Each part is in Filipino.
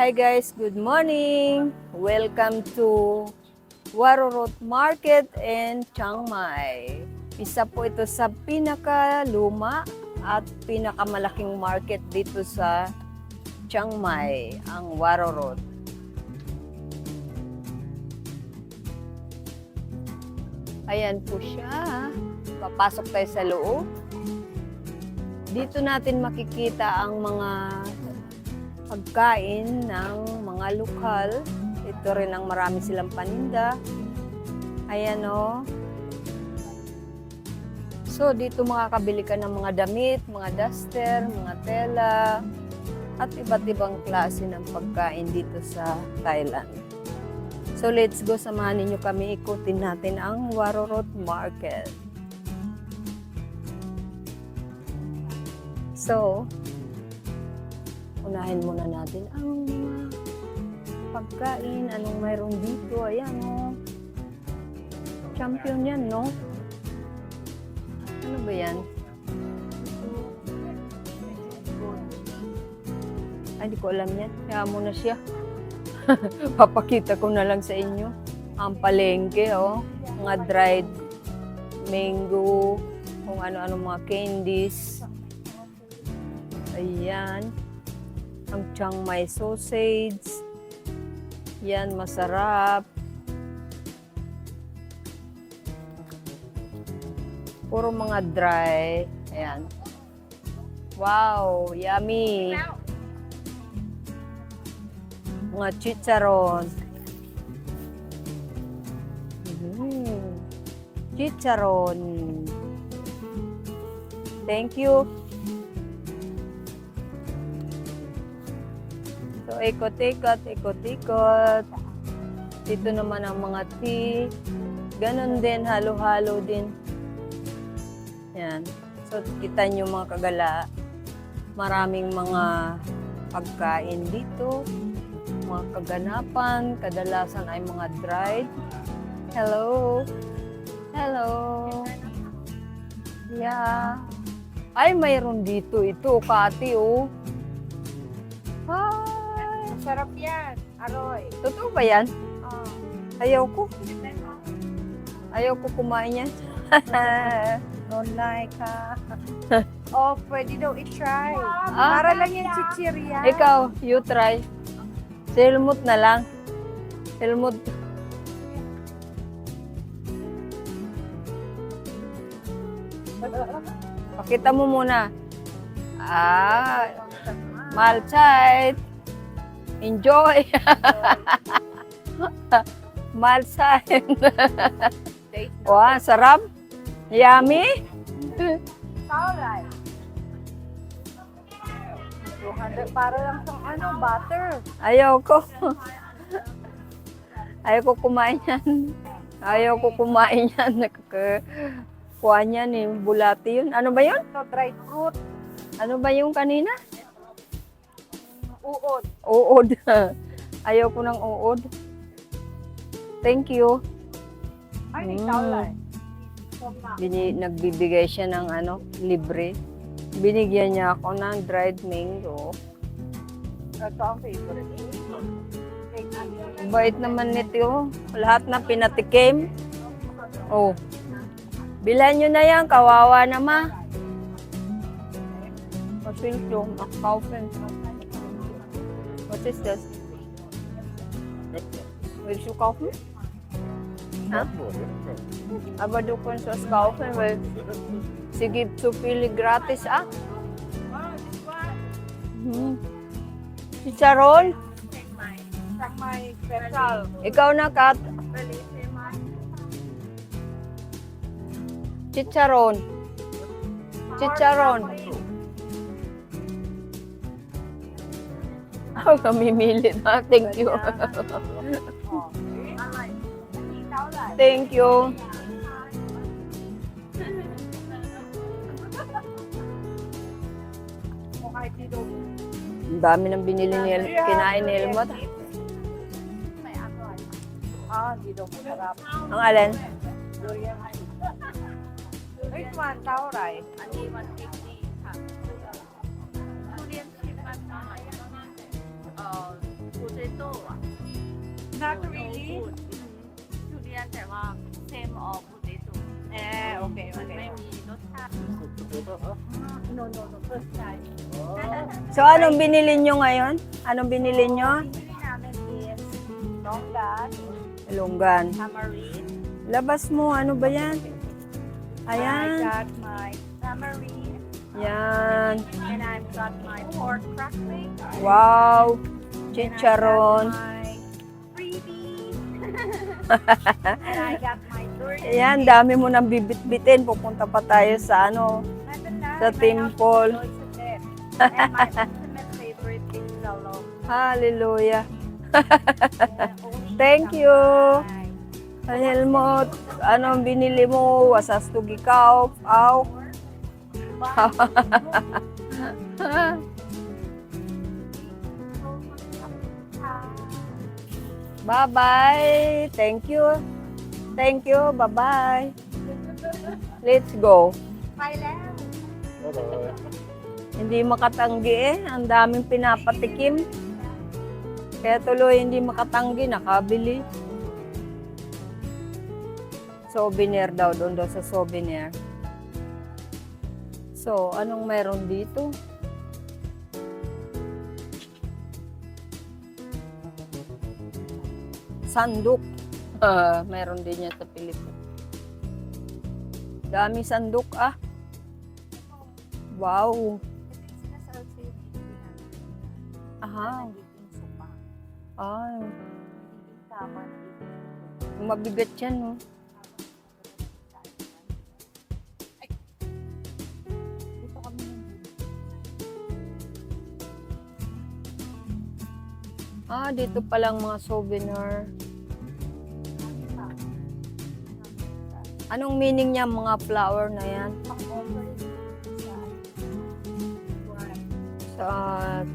Hi guys, good morning! Welcome to Warorot Market in Chiang Mai. Isa po ito sa pinakaluma at pinakamalaking market dito sa Chiang Mai, ang Warorot. Ayan po siya. Papasok tayo sa loob. Dito natin makikita ang mga pagkain ng mga lokal. Ito rin ang marami silang paninda. Ayan o. So, dito makakabili ka ng mga damit, mga duster, mga tela, at iba't ibang klase ng pagkain dito sa Thailand. So, let's go. Samahan ninyo kami. Ikutin natin ang Warorot Market. So, unahin muna natin ang mga pagkain. Anong mayroon dito? Ayan, o. Champion yan, no? Ano ba yan? Ay, di ko alam yan. Kaya muna siya. Papakita ko na lang sa inyo. Ang palengke, oh. Mga dried mango, kung ano-ano mga candies. Ayan. Ang Chiang Mai sausage. Yan, masarap. Puro mga dry. Ayan. Wow, yummy. Mga chicharon. Chicharon. Thank you. So, ikot-ikot, ikot-ikot. Dito naman ang mga tea. Ganon din, halo-halo din. Yan. So, kita nyo mga kagala, maraming mga pagkain dito. Mga kaganapan, kadalasan ay mga dried. Hello. Hello. Yeah. Ay, mayroon dito. Ito, kati, oh. Hi. Sarap yan. Aroy. Totoo ba yan? Oh. Ayaw ko. Ayaw ko kumain yan. Don't like ha. Oh, pwede daw i-try. Ah. Para lang yung chichirya. Ikaw, you try. Si Helmut na lang. Helmut. Pakita mo muna. Ah, malchait. Enjoy. Malchait. Wah, sarap. Yummy. Alright. 200 para lang sa butter. Ayaw ko. Ayaw ko kumain yan. Ayaw ko kumain yan. Nakakakuha niyan eh. Bulati yun. Ano ba yun? No, dried fruit. Ano ba yung kanina? Uod. Uod. Ayaw ko ng uod. Thank you. Ay, Mm. alright. Nagbibigay siya ng libre. Binigyan niya ako ng dried mango. Ito ang favorite. Bait naman nito. Lahat na pinatikim. Oh. Bilan nyo na yan. Kawawa naman. Masilso. Makaufen. What is this? Willst du kaufen? Ha? Aber du kannst das kaufen, weil sie gibt so viele gratis, ah? Chicharon? Sa may special. Ikaw na, Kat. Chicharon. Chicharon. Ako mamimili na. Thank you. Thank you. Ang dami ng binili ni kinain ni Helmut. Ah, di daw masarap. Ang alin? Durian. Wait, man, tauray. Ani 150 ค่ะทุเรียน10 บาท potato อ่ะ Not really. ทุเรียนแต่ว่า same of potato Okay, มันไม่ okay. มีรสชาติ No, first time. So, anong binili nyo ngayon? Anong binili nyo? Binili namin is longgan, Lunggan. tamarind. Labas mo, ano ba yan? I Ayan. got my tamarind. Yan. And I've got my pork crackling. Wow. And Chicharon. I got my freebie. And I got my turkey. Ayan, dami mo nang bibit-bitin. Pupunta pa tayo sa ano, sa temple. And my ultimate favorite is Lolo. Hallelujah. Thank you. Sa Helmut, anong binili mo? Wasas to gikaw. Aw. Bye-bye. Thank you. Thank you. Bye-bye. Let's go. Bye lang. Hindi makatanggi eh. Ang daming pinapatikim. Kaya tuloy hindi makatanggi. Nakabili. Souvenir daw. Doon daw sa souvenir. So, anong meron dito? Sandok. Meron din yan sa Pilipinas. Dami sandok ah. Wow. Aha. Ay. Mabigat yan, no? Dito palang mga souvenir. Anong meaning niya mga flower na yan? Sa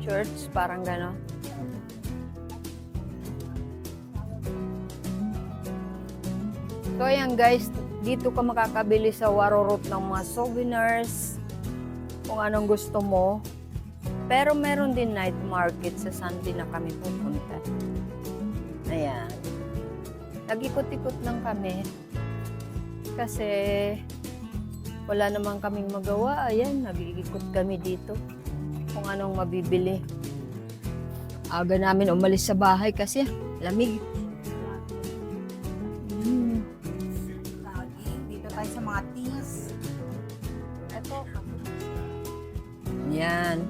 church, parang gano'n. So ayan guys, dito ka makakabili sa Warorot ng mga souvenirs, kung anong gusto mo. Pero meron din night market sa Sunday na kami pupunta. Ayan. Nag-ikot-ikot lang kami. Kasi wala naman kaming magawa. Ayan, nag-iikot kami dito. Kung anong mabibili. Aga namin umalis sa bahay kasi lamig. Dito tayo sa mga teas. Ito. Yan.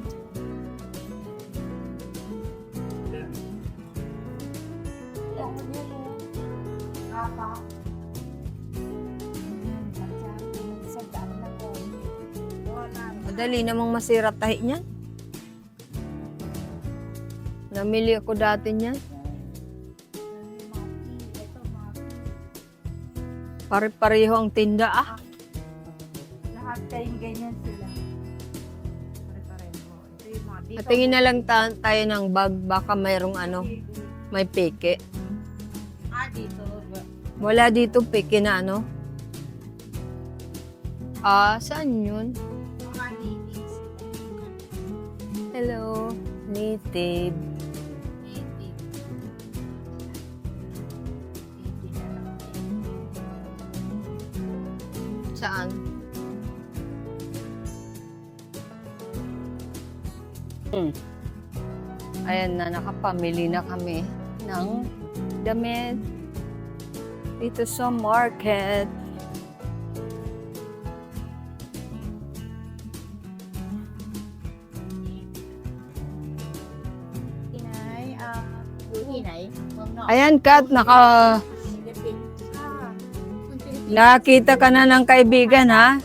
Madali namang masira tahi niyan. Namili ako dati niyan. Pare-pareho ang tinda ah. Lahat kayong ganyan sila. Pare-pareho. Ito yung mga dito. Patingin na lang tayo ng bag. Baka mayroong ano, may peke. Dito. Wala dito peke na ano. Saan yun? Mga natives. Hello, native. Saan? Ayan na, nakapamili na kami ng damit dito sa market. Ayan, Kat, nakakita ka na ng kaibigan, ha?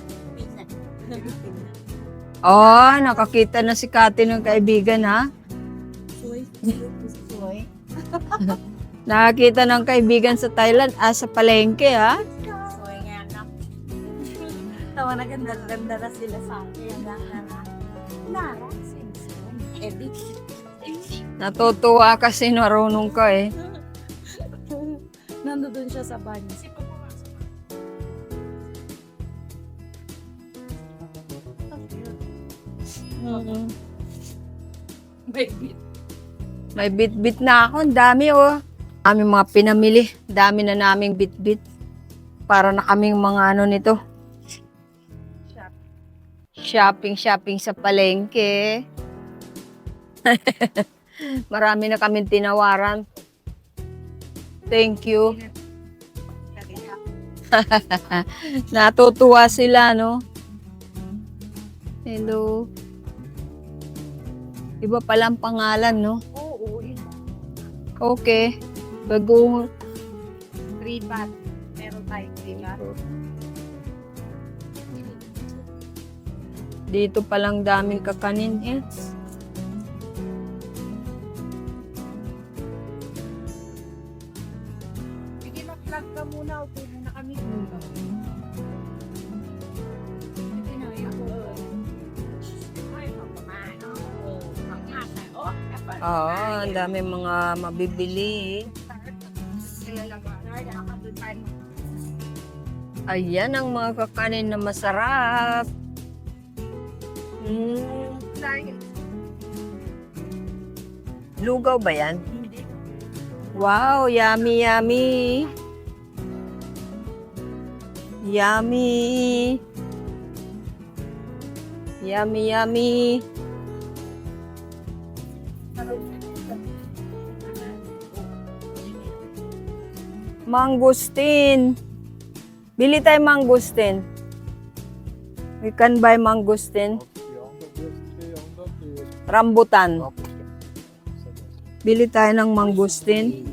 Oh, nakakita na si Kati ng kaibigan, ha? Nakakita ng kaibigan sa Thailand, sa palengke, ha? Soy nga anak. Tawa na ganda na sila sa akin. Nara, Eddie. Natutuwa kasi marunong ka, eh. Nandoon siya sa banyo. Mm-hmm. Maybe. May bit-bit na ako. Ang dami, oh. Aming mga pinamili. Dami na naming bit-bit. Para na kaming mga ano nito. Shopping sa palengke. Marami na kaming tinawaran. Thank you. Natutuwa sila, no? Hello. Iba palang pangalan, no? Oo, yun. Okay. Bago. 3 baht. Meron tayo 3 baht. Dito palang daming kakanin, eh. Sige, mag-vlog ka muna. Okay na kami dito. Sige na, yun. Ay, pagpamano. Pag-asa. Oo, ang daming mga mabibili. Ayan ang mga kakanin na masarap. Lugaw ba yan? Wow, yummy, yummy. Yummy. Yummy, yummy. Mangustin. Bili tayo mangustin. We can buy mangustin. Rambutan. Bili tayo ng mangustin.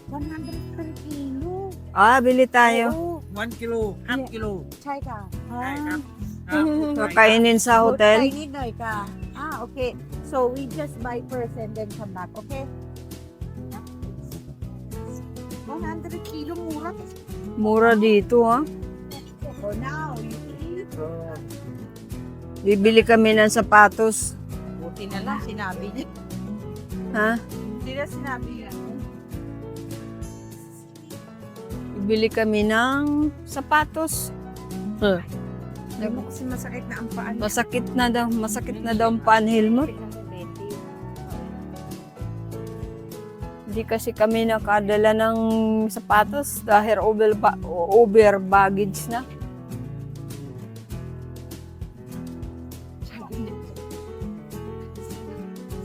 100 per kilo. Ah, bili tayo. Oo. 1 kilo, half kilo. ใช่ค่ะ ใช่ครับ Kakainin sa ลดไป hotel. นิดหน่อยค่ะ okay. So we just buy first and then come back, okay? 100 kilo mura. Mura dito, ha? For now, you eat. Bibili kami ng sapatos. Buti na lang, sinabi niya. Ha? Sila sinabi niya. Bibili kami ng sapatos. Huh. Hindi mo kasi masakit na ang paan. Masakit na daw ang panhil mo. Hindi kasi kami nakadala ng sapatos dahil over baggage na.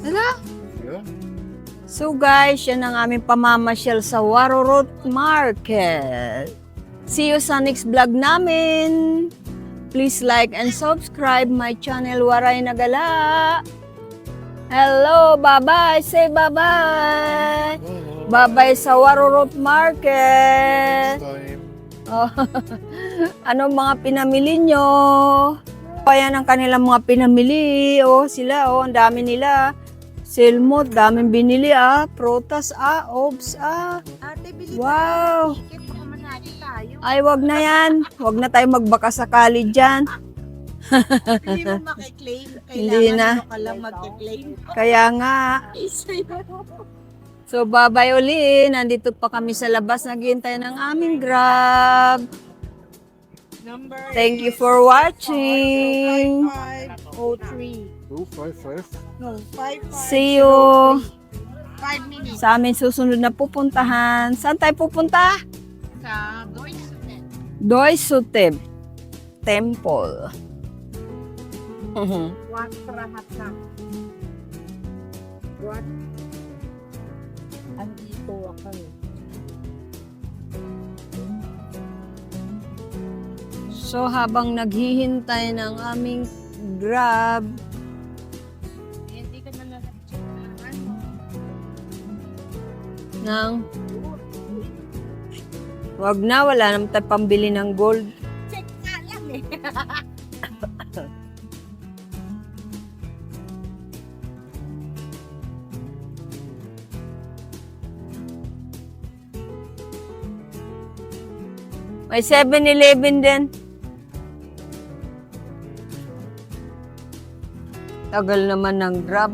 Ano? So guys, yan ang aming pamamasyal sa Warorot Market. See you sa next vlog namin. Please like and subscribe my channel Waray Nagala. Hello, bye-bye. Say bye-bye. Bye-bye sa Warorot Market. Oh, ano mga pinamili nyo? Ayan ang kanilang mga pinamili. Oh, sila, oh, ang dami nila. Selmot, daming binili, ah. Protas, ah. Obs, ah. Ate, bili Wow. ticket naman natin tayo. Ay, wag na yan. Wag na tayo magbaka sakali dyan. Hindi mo makiklaim. Hindi Kailangan na. mo ka lang mag-claim. Kaya nga. So, bye-bye uli. Nandito pa kami sa labas. Naghihintay ng aming Grab. Number Thank you for watching. 503. 255. No, 55. See you 5 minutes. sa amin susunod na pupuntahan. Saan tayo pupunta? Sa Deutsche. Doi Suteb Temple. One karahat na. What? Andito ako. So, habang naghihintay ng aming Grab, Hindi ka na nag-check na ano. ng wag na, wala naman tayo pambili ng gold. Check nga lang eh. May 7-Eleven din. Tagal naman ng Grab.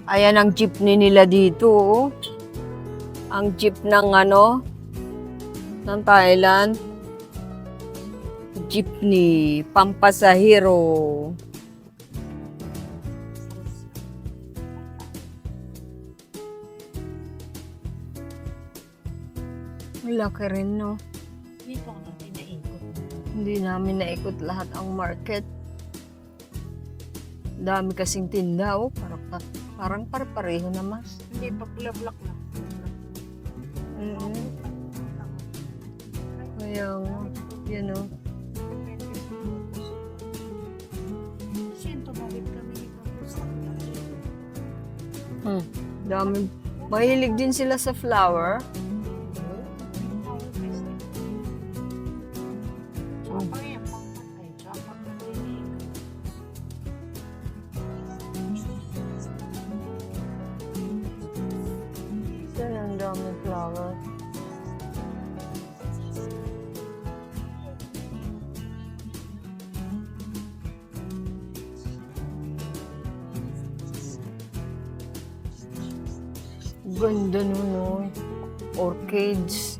Ayan ang jeepney nila dito. Oh. Ang jeep ng ng Thailand. Jeepney, pampasahero. Laki rin, no? Dito ako natin naikot. Hindi namin naikot lahat ang market. Dami kasing tinda, oh. Parang pare-pareho naman. Hindi pa pula-block lang. Mm-hmm. Kaya nga, yun, oh. Sinto balik kami dito. Dami. Mahilig din sila sa flower. Yan ang dami flower. Ganda nun, oh. Orchids.